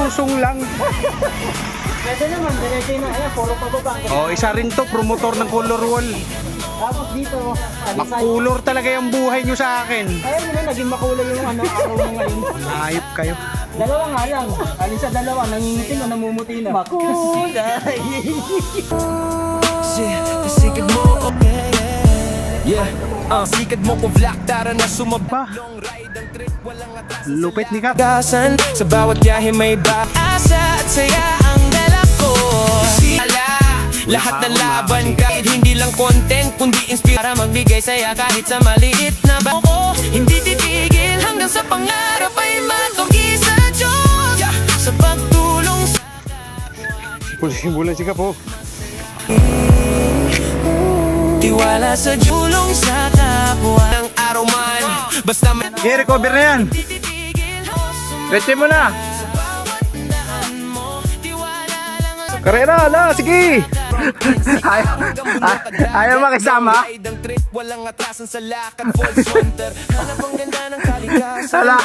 lusong lang. Pwede naman, diretso na. Ayan, puro pababa. Oh, isa rin to, promotor ng color wall. Tapos dito, alisay. Makulor talaga yung buhay nyo sa akin. Ayun yun, naging makulay yung araw mo ngayon. Ayop kayo. Dalawa nga lang. Alin sa dalawa, nangingiting o namumuti na. Makulay. Sikat mo, okay. Yeah, sikat mo ko vlog, tara na sumaba. Long ride ang trip, walang atras. Lupit ni Kap. Gasan, sa bawat biyahe may asa at saya ang dala ko. Lahat ng laban kahit hindi lang content kundi inspire para magbigay saya kahit sa maliit na bako. Hindi titigil hanggang sa pangarap ay matugi sa Diyos, sa pagtulong sa Bulan si Kap, oh. tiwala sa julong sa kapwa ng araw man. Basta may I-recover na yan. Pwede mo na. Karera, ala, sige. Ayaw makisama. Walang atrasan sa lakad, false hunter. Hanap ang ganda ng kalikasan. Ala,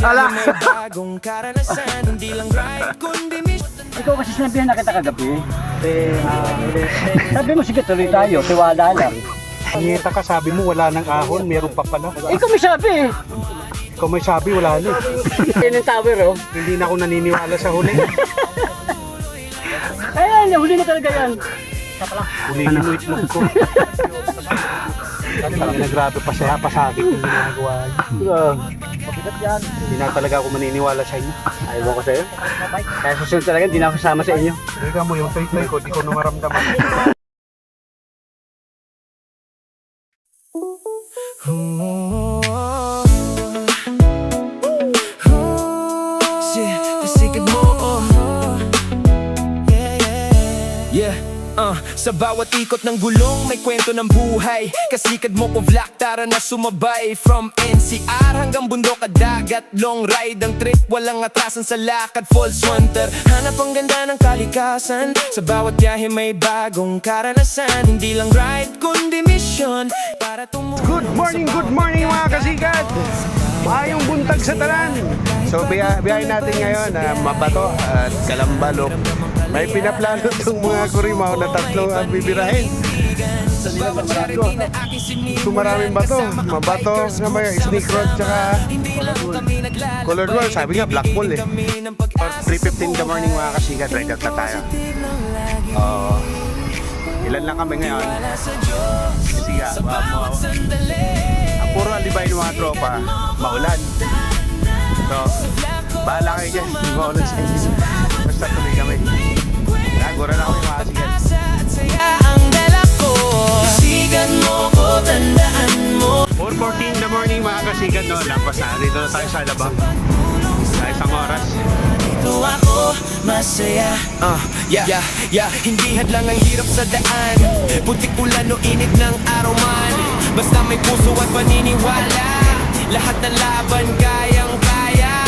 ala. May bagong karanasan, hindi lang ride kundi mission. Ikaw kasi sinabihan na kita kagabi. Sabi mo, sige tuloy tayo, tiwala lang. Ngeta ka, sabi mo wala nang ahon, meron pa pala. Ikaw may sabi. Ikaw may sabi, wala na. Yan yung tower, oh. Hindi na ako naniniwala sa huli. Ayan, huli na talaga yan. Hulihin mo itlog ko. Grabe pa sa akin yung ginagawa niyo. Mabigat yan. Hindi na talaga ako maniniwala sa inyo. Ayaw mo ko sa'yo. Kaya susunod talaga, hindi na ako kasama sa inyo. Teka mo, yung toy-toy ko, di ko na maramdaman. Sikat mo, yeah. Sa bawat ikot ng gulong may kwento ng buhay. Kasikad mo ko vlog, tara na sumabay. From NCR hanggang bundok at dagat, long ride ang trip, walang atrasan sa lakad, false hunter. Hanap ang ganda ng kalikasan, sa bawat biyahe may bagong karanasan. Hindi lang ride kundi mission para tumulong. Good morning mga kasikat! Maayong buntag sa talan! So biyahe natin ngayon na Mabato at Kalambalok. May pinaplano itong mga kurimaw na tatlong ang bibirahin. So maraming bato, Mabato, Snake Road, tsaka Colored Wall. Sabi nga Black Wall eh. 3:15 in the morning mga kasikat, ride out na tayo. Ilan lang kami ngayon? Kasi nga, ang puro alibay ng mga tropa, maulan. So, bahala kayo dyan, maulan sa inyo. Basta tuloy kami. Nagura na kami mga kasikat. Ang dala ko, sigan mo ko, tandaan mo. 4:14 in the morning mga kasikat, no? Lampas na, dito na tayo sa Alabang. Sa isang oras. Dito ako, masaya. Yeah. Hindi hadlang ang hirap sa daan. Putik ulan o init ng araw man. Basta may puso at paniniwala. Lahat ng laban kayang-kaya.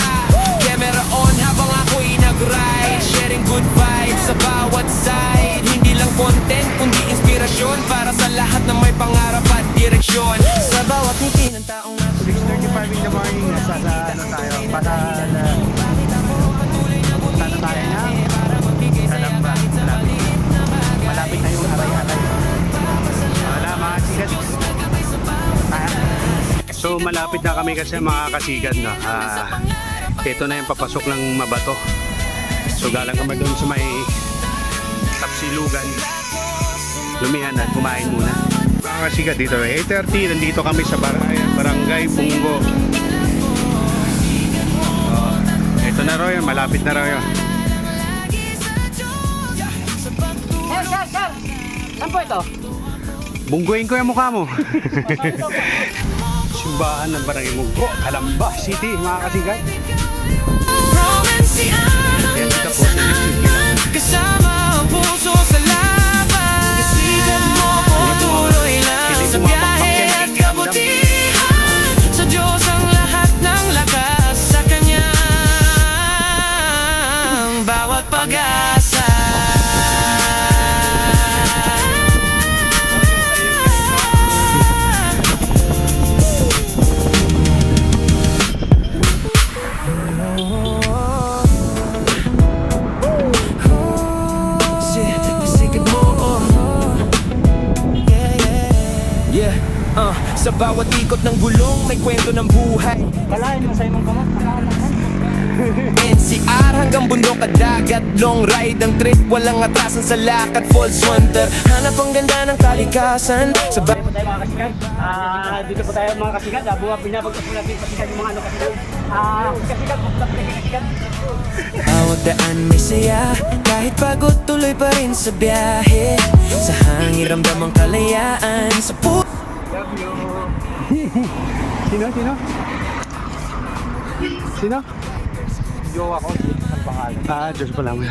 Camera on habang ako'y nag-ride. Sharing good vibes sa bawat side. Hindi lang content kundi inspirasyon para sa lahat na may pangarap at direksyon. Sa bawat ngiti ng taong nasa 6:35 in the morning, nasa ano tayo, sana tayo na Kalamba. Malapit na yung aray-aray. Wala mga kasikat. So malapit na kami kasi mga kasikat, no? Ito na yung papasok ng Mabato. So galang kami doon sa may Tapsilugan. Lumihan at kumain muna. Mga kasikat, dito 8:30, nandito kami sa Barangay Bungo. Ito na raw yun, malapit na raw yun. Sir! Saan po ito? Bungguin ko yung mukha mo. Simbahan ng Barangay Bungo, Calamba City, mga kasikat. Yan dito po sa kasama ang puso sa laban. Kasigan mo ko, tuloy lang sa biyahe at kabutihan. Sa Diyos ang lahat ng lakas, sa Kanya ang bawat pag-asa. bawat ikot ng gulong may kwento ng buhay. Kalahin mo sa imong kamot. NCR hanggang bundok at dagat, long ride ang trip, walang atrasan sa lakad, false wonder. Hanap ang ganda ng kalikasan sa Tayo po tayo mga kasigan. Dito po tayo mga kasigan. Binabagtas po natin kasigan yung mga kasigan. Kasigan po kasigan. bawat daan may saya, kahit pagod tuloy pa rin sa biyahe. Sa hangin ramdam ang kalayaan, sa puso. Sino? Jowa ko. Ang pangalan. Diyos pala mo.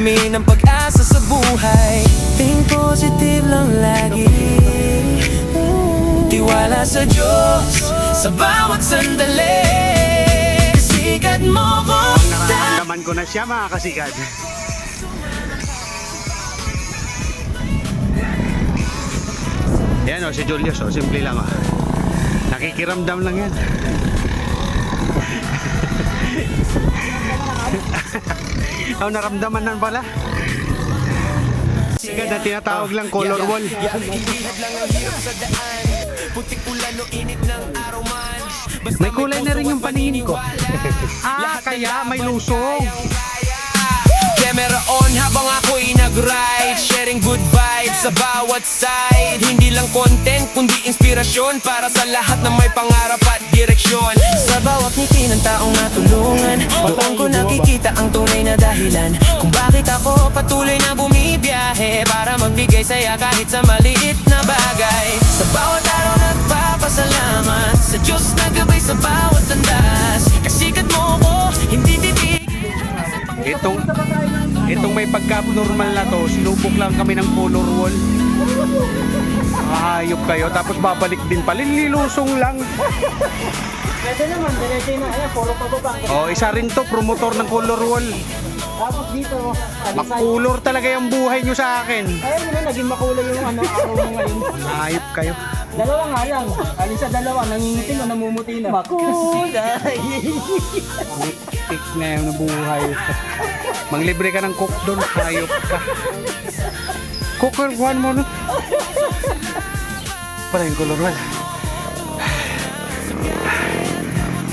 May ng pag-asa sa buhay. Think positive lang lagi. Tiwala sa Diyos sa bawat sandali. Sikat mo ko. Nararamdaman ko na siya mga kasigad. Yan o, si Julius o, simple lang o. Nakikiramdam lang yan. Naramdaman nan pala. Sigad na tinatawag lang color wall. May kulay na rin yung paningin ko. Kaya may lusong. Camera on habang ako'y nag-ride, sharing good vibes sa bawat side. Hindi lang content kundi inspirasyon para sa lahat na may pangarap at direksyon. Sa bawat ngiti ng taong natulungan, doon ko nakikita ang tunay na dahilan kung bakit ako patuloy na bumibiyahe, para magbigay saya kahit sa maliit na bagay. Sa bawat araw nagpapasalamat sa Diyos na gabay sa bawat landas. Kasikat mo ko, hindi titigil. Itong may pagka-normal na to, sinubok lang kami ng color wall. Hayop kayo, tapos babalik din pala, lilusong lang. Pwede naman, diretso na. Ayan, puro pababa. Isa rin to, promotor ng color wall. Tapos dito, alisay. Makulor talaga yung buhay nyo sa akin. Ayun na, naging makulay yung araw mo ngayon. Hayop kayo. Dalawa nga lang. Alin sa dalawa, nangingitim o namumuti na. Makulay! Tik na yung buhay. Manglibre ka ng cook doon, hayop ka. Cook, kuhan mo no? Pala yung color wall.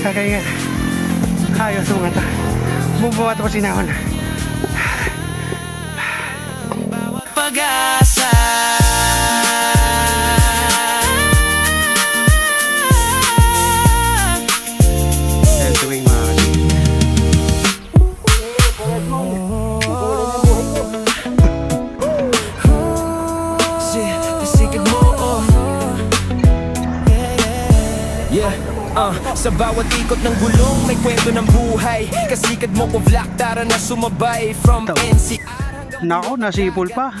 Kakainga. Ayos mga to. Bumbuhat ko sinahon. Pag-asa. Yan tuwing mga Kasigad mo, oh. Sa bawat ikot ng gulong may kwento ng buhay. Kasigad mo ko vlog, tara na sumabay. From NCR Nako, nasipol pa.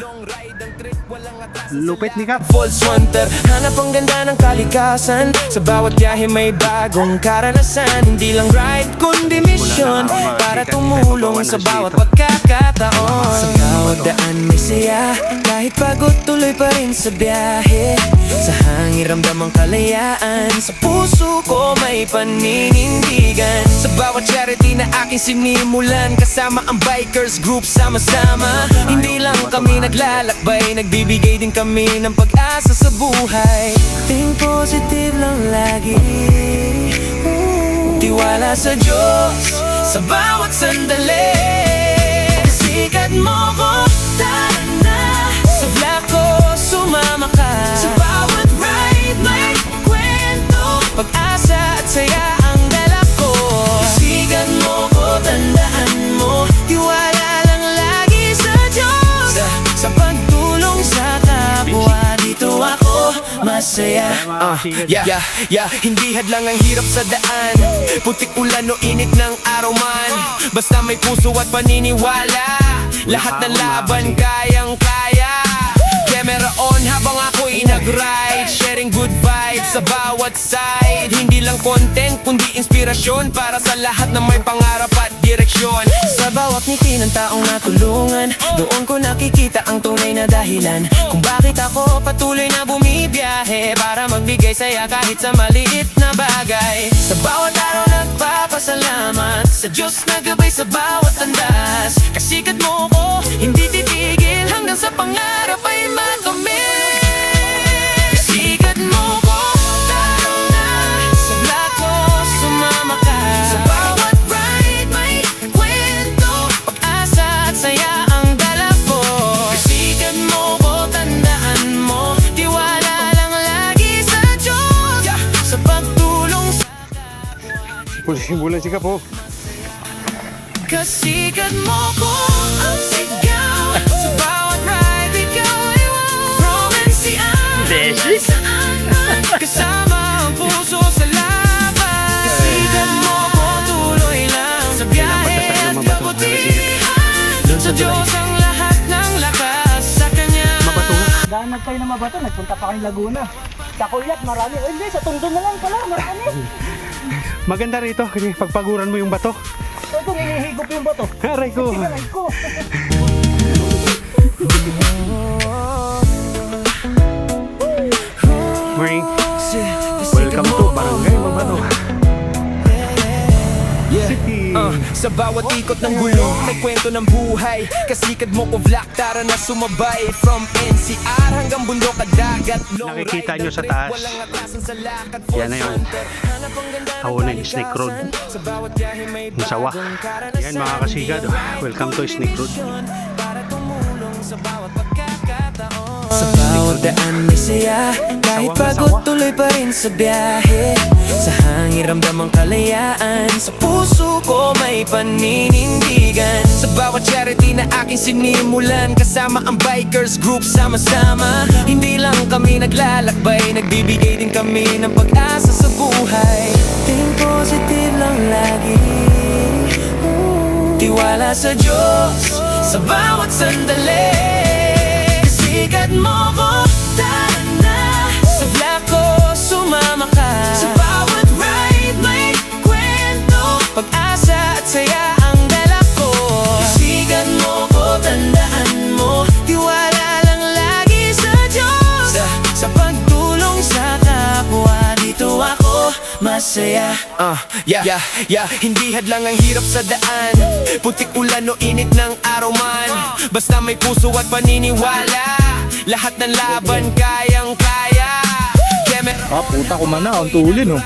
Lupit ni Kap. false wonder. Hanap ang ganda ng kalikasan. Sa bawat biyahe may bagong karanasan. Hindi lang ride kundi mission, para tumulong sa bawat pagkakataon. Sa bawat daan may saya, kahit pagod tuloy pa rin sa biyahe. Sa hangin ramdam ang kalayaan, sa puso ko may paninindigan. Sa bawat charity na aking sinimulan, kasama ang bikers group sama-sama. Hindi lang kami naglalakbay, nagbibigay din kami ng pag-asa sa buhay. Think positive lang lagi. Tiwala sa Diyos sa bawat sandali. Sikat mo ko, tara na. Sa vlog ko, sumama ka. Sa bawat ride may kwento, pag-asa at saya ang dala ko. Sikat mo ko, tandaan mo, tiwala lang lagi sa Diyos. Sa pagtulong sa kapwa, dito ako masaya. Hindi hadlang ang hirap sa daan, putik ulan o init ng araw man. Basta may puso at paniniwala, lahat ng laban kayang-kaya. Camera on habang ako'y nag-ride, sharing good vibes sa bawat side. Hindi lang content kundi inspirasyon, para sa lahat na may pangarap at direksyon. Sa bawat ngiti ng taong natulungan, doon ko nakikita ang tunay na dahilan kung bakit ako patuloy na bumibiyahe, para magbigay saya kahit sa maliit na bagay. Sa bawat araw nagpapasalamat sa Diyos na gabay sa bawat landas. Kasikat mo ko, hindi titigil hanggang sa pangarap ay makamit. Sikat mo Walang sikap po. Kasikat mo ko ang sigaw. Sa bawat ride, ikaw ay romansian. Saan man kasama ang puso sa laban. Kasikat mo ko tuloy lang sa biyahe at kabutihan. Sa Diyos ang lahat ng lakas sa Kanya. Daan kayo na mabato, nagpunta pa kayong Laguna. Sa Kuyat, marami. Oh, hindi, sa Tondo na lang pala, marami. Maganda rito kasi pagpaguran mo yung bato. Ito, hinihigop yung bato. Aray ko. Aray ko. Morning. Welcome to Barangay Mabato. City. Sa bawat ikot ng gulong, may kwento ng buhay. Kasikad mo ko vlog, tara na sumabay. From NCR hanggang bundok at dagat. Nakikita nyo sa taas. Yan na yun. Hauna yung Snake Road. Yung sawa. Yan mga kasigad. Welcome to Snake Road. Sa bawat daan may saya, kahit pagod tuloy pa rin sa biyahe. Sa hangin ramdam ang kalayaan, sa puso ko may paninindigan. Sa bawat charity na aking sinimulan, kasama ang bikers group sama-sama. Hindi lang kami naglalakbay, nagbibigay din kami ng pag-asa sa buhay. Think positive lang lagi, tiwala sa Diyos sa bawat sandali. Sikat mo ko, tara na. Sa vlog ko, sumama ka. Sa bawat ride, may kwento, pag-asa at saya ang dala ko. Sikat mo ko, tandaan mo, tiwala lang lagi sa Diyos. Sa pagtulong sa kapwa, dito ako masaya. Yeah. Hindi hadlang ang hirap sa daan, putik ulan o init ng araw man. Basta may puso at paniniwala, lahat ng laban kayang-kaya. Puta ko man na, ang tulin oh.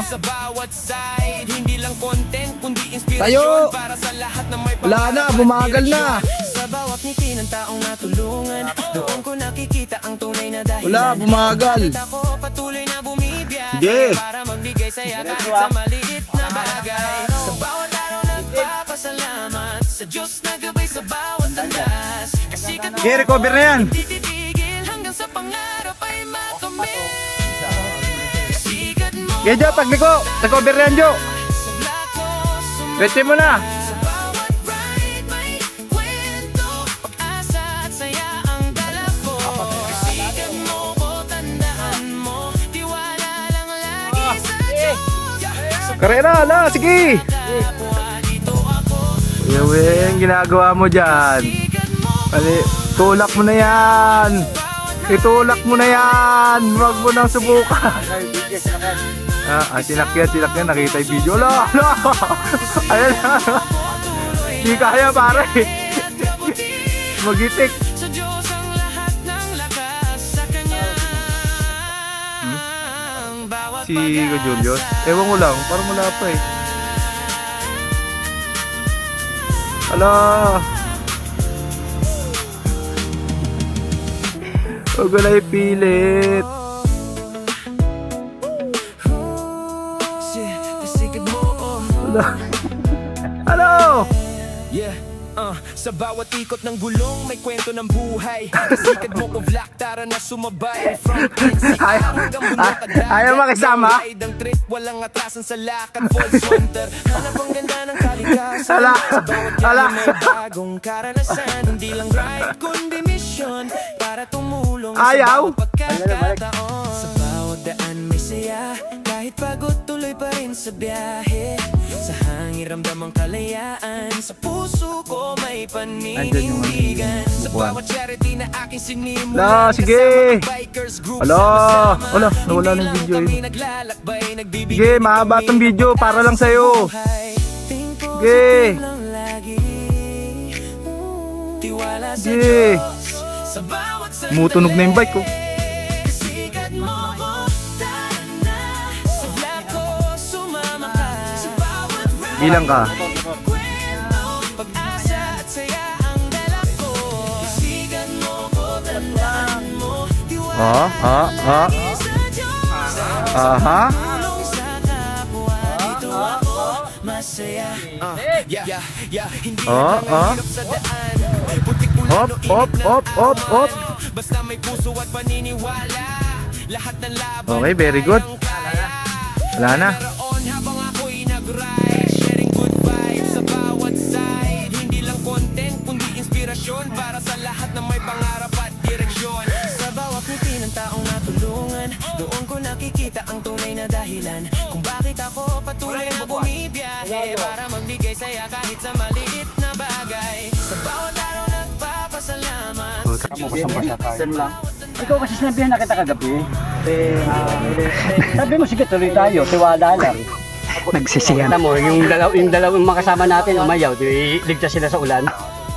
Sa bawat side, hindi lang content kundi inspirasyon. Tayo! Para sa lahat ng may Wala na, bumagal na. Sa bawat ngiti ng taong natulungan, doon ko nakikita ang tunay na dahilan. Wala, bumagal. Ako patuloy na bumibiyahe, Hindi. para magbigay saya kahit sa maliit na bagay. Sa bawat araw nagpapasalamat sa Diyos na gabay sa bawat landas. Kasikat mo Okay, recover na yan. hindi titigil hanggang sa pangarap ay makamit. Kasikat mo Okay, Jo, pagliko. Recover na yan, Jo. sa vlog ko, Rete mo na. sa bawat ride may kwento, pag-asa at saya ang dala ko. Kasikat mo ko, tandaan mo, tiwala lang lagi sa Diyos. Sa Karera, ala, sige. kapwa, dito ako. Yung ginagawa mo dyan. Sikat mo Ali, tulak mo na yan. Itulak mo na yan. Huwag mo nang subukan. Sinakyan. Nakita yung video. Ala. Ayan na. Di kaya pare. Magitik. sa Diyos ang lahat ng lakas sa Kanya. Bawat Si Ko Julius. Ewan ko lang. Parang wala pa eh. Ala. Huwag ko na ipilit. Kasigad mo, Ala. Ano? yeah. Sa bawat ikot ng gulong, may kwento ng buhay. Kasikad mo ko vlog, tara na sumabay. From NCR hanggang bundok at dagat. Ayaw makisama? Long ride ang trip, walang atrasan sa lakad. Full swinter, hanap ang ganda ng kalikasan. Ala. Sa bawat Ala. yahin may bagong karanasan. Hindi lang ride, kundi mission para tumulong Ayaw. sa bawat pagkakataon. Sa bawat daan may saya, kahit pagod tuloy pa rin sa biyahe. Sa hangin ramdam ang kalayaan, sa puso ko may paninindigan. Sa bawat charity na aking sinimulan, La, sige. kasama ang bikers group Ala. sama-sama. Ala, nawala na yung Hindi video lang yun. kami naglalakbay, nagbibigay Sige, mahaba tong video para lang sa'yo. Sige. lang lagi. Tiwala sa Sige. Diyos sa bawat sandali. Mutunog na yung bike ko. Sikat mo ko, tara na. Sa vlog ko, sumama ka. Sa bawat ride, Bilang ka. kwento, pag-asa at saya ang dala ko. Sikat mo ko, tandaan mo, tiwala Aha. sa Diyos. Aha. Tulong sa kapwa, dito masaya. Yeah. Hindi Oh, na lang hirap sa daan. Putik ulan Hop, o hop, init ng hop, hop, hop. arawan. Basta may puso at paniniwala. Lahat ng laban Okay, very good. kayang kaya. Wala na. Naroon habang ako'y nag-ride, sharing good vibes sa bawat side. Hindi lang content, kundi inspirasyon para sa lahat na may pangarap at direksyon. Sa bawat ngiti ng taong natulungan, doon ko nakikita ang tunay na dahilan kung bakit ako patuloy na bumibiyahe para magbigay saya kahit sa maliit na bagay. Sa bawat araw nagpapasalamat sa Diyos na Ikaw kasi sinabihan na kita kagabi. Sabi mo, sige tuloy tayo, tiwala lang. Nagsisiyan. Alam mo, yung dalawang makasama natin umayaw, di ligtas sila sa ulan.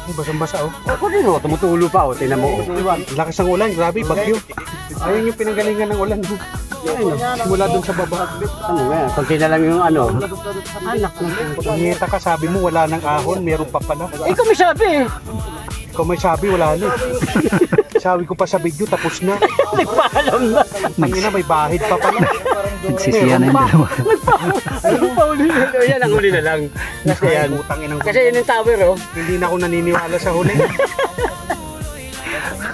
Basang-basa oh. Ako din o, tumutulo pa o, tinan mo. Lakas ng ulan, grabe, bagyo. Ayun yung pinanggalingan ng ulan. Mula dun sa baba. Ano nga, konti na lang yung ano. Anak mo. Pangita ka, sabi mo wala ng ahon, meron pa pala. Ikaw may sabi eh. Kung may sabi, wala na. Sabi ko pa sa video, tapos na. Nagpaalam na. Tangina, may bahid pa pala. Nagsisiyan na yung dalawa. Ano pa uli na? Yan ang uli na lang. Kasi yan. Utang inang Kasi yun yung tower oh. hindi na ako naniniwala sa huli.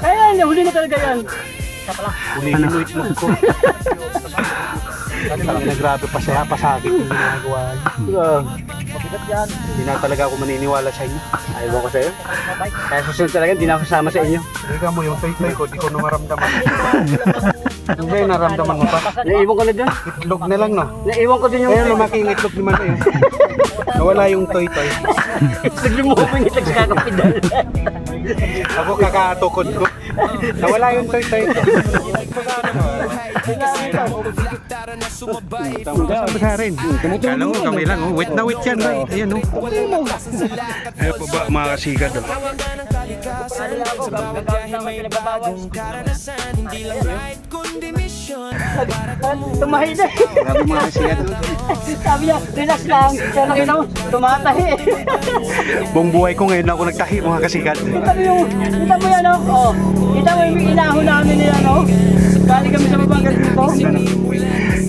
Ayan, huli na talaga yan. Hulihin mo itlog ko. Tangina, grabe pa siya, pasakit yung ginagawa niya. Hindi na talaga ako maniniwala sa inyo. Ayaw mo ko sa'yo. Kaya susunod talaga, hindi na ako kasama sa inyo. Teka mo, yung toy-toy ko, di ko na maramdaman. Ano ba yung naramdaman mo pa? Naiiwan ko na dun. Itlog na lang, no? Naiiwan ko din yung... Kaya lumaki yung itlog ni Manoy. Nawala yung toy-toy. Naglumuha mo yung itlog sa kakapidan. Ako kakatukod ko. Nawala yung toy-toy ko. Tara na sumabay. Basta rin. Kala mo kami lang, oh. Wet na wet yan, right? Ayan, oh. Ayan po ba, mga kasigad, oh. Tawagan ng kalikasan. Sa bawat biyahe may bagong karanasan. Hindi lang ride, kundi mission. Tumahi na. Grabe mga kasigad. Sabi niya, relax lang. Kaya nakita mo, tumatahi. Buong buhay ko ngayon ako nagtahi, mga kasigad. Kita mo yan oh. Oh. Kita mo yung inahon namin nila no. Galing kami sa babang dito.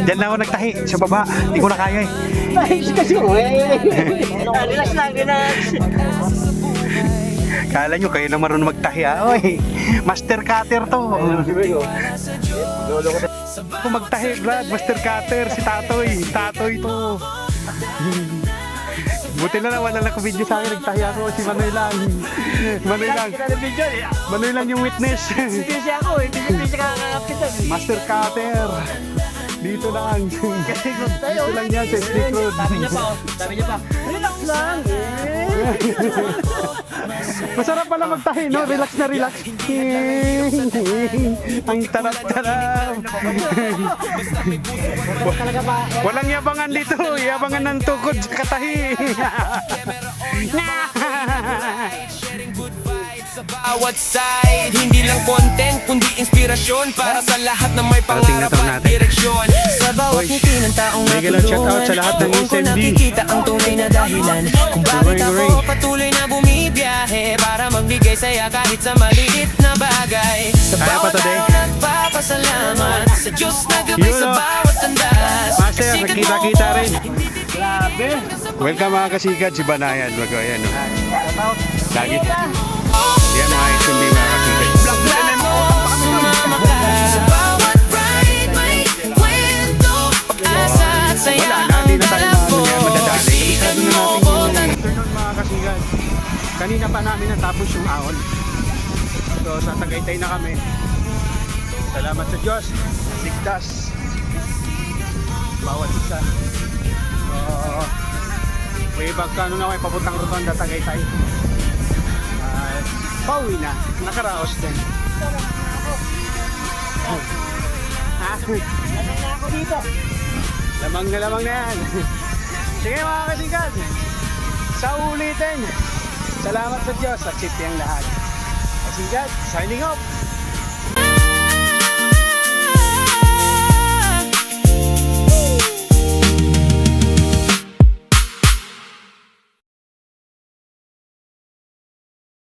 Diyan na ako nagtahi, sa baba. Hindi ko na kaya eh. Ayos kasi oh. Relax lang, relax. Kala nyo, kayo na marunong magtahi, ah. Oy, master cutter to. Kung magtahi, Brad, master cutter, si Tatoy. Tatoy to. Buti na lang, wala lang video sa akin, nagtahi ako, si Manoy lang. Manoy lang. Manoy lang yung witness. Busy ako eh. Busy ka kakapitan. Master cutter. Dito lang. Dito lang yan sa Stick Road. Sabi niya pa oh. Sabi niya pa. Relax lang. Masarap pala magtahi, no? Relax na relax. Ang tarap-tarap. Walang yabangan dito. Yabangan ng tukod sa katahi. Sa bawat side, hindi lang content, kundi inspirasyon para sa lahat na may pangarap at direksyon. Sa bawat ngiti ng taong Mega love shout out sa lahat ng doon ko SMD. nakikita ang tunay na dahilan kung bakit ako patuloy na bumibiyahe para magbigay saya kahit sa maliit na bagay. Sa Kaya pa bawat today? araw nagpapasalamat sa Diyos na gabay sa Yun, oh. bawat tandas. Master, Kasi nagkita-kita rin. Grabe. Welcome mga kasigad, si Banayan. Ayan, no? Lagi. Yan mga SMD mga kasigad. Sa bawat ride may kwento, pag-asa at saya Wala na, ang hindi na tayo dala ko. madadali. Ikan Sabi mo natin ko yung afternoon mga kasigad. Kanina pa namin natapos yung ahon. So sa Tagaytay na kami. Salamat sa Diyos. Ligtas. Bawat isa. So, may pagkano na kayo papuntang Rotonda Tagaytay. Pauwi na. Nakaraos din. Ako dito. Lamang na yan. Sige mga kasigad. Sa ulitin. Salamat sa Diyos at safety ang lahat. Kasigad, signing off.